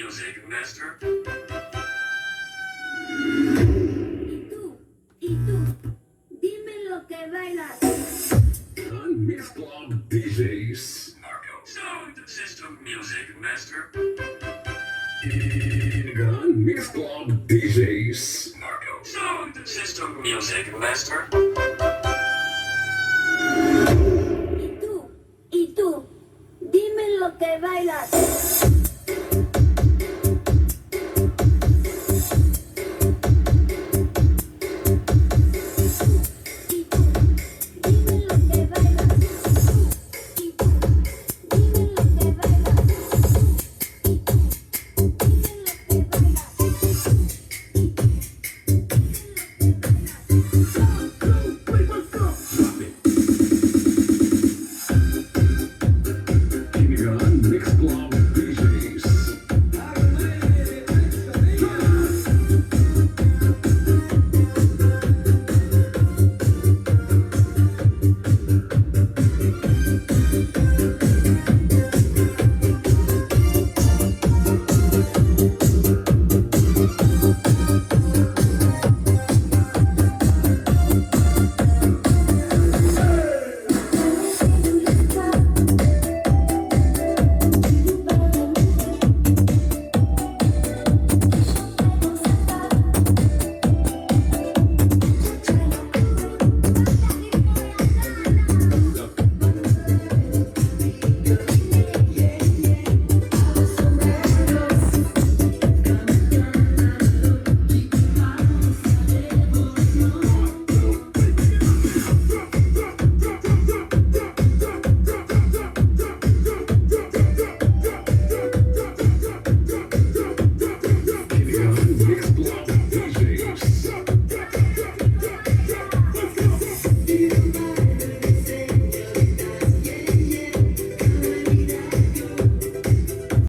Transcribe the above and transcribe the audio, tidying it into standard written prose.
Music Master. Y tú, dime lo que bailas. On Mix Club DJs. Marco. Sound System Music Master. On Mix Club DJs. Marco. Sound System Music Master.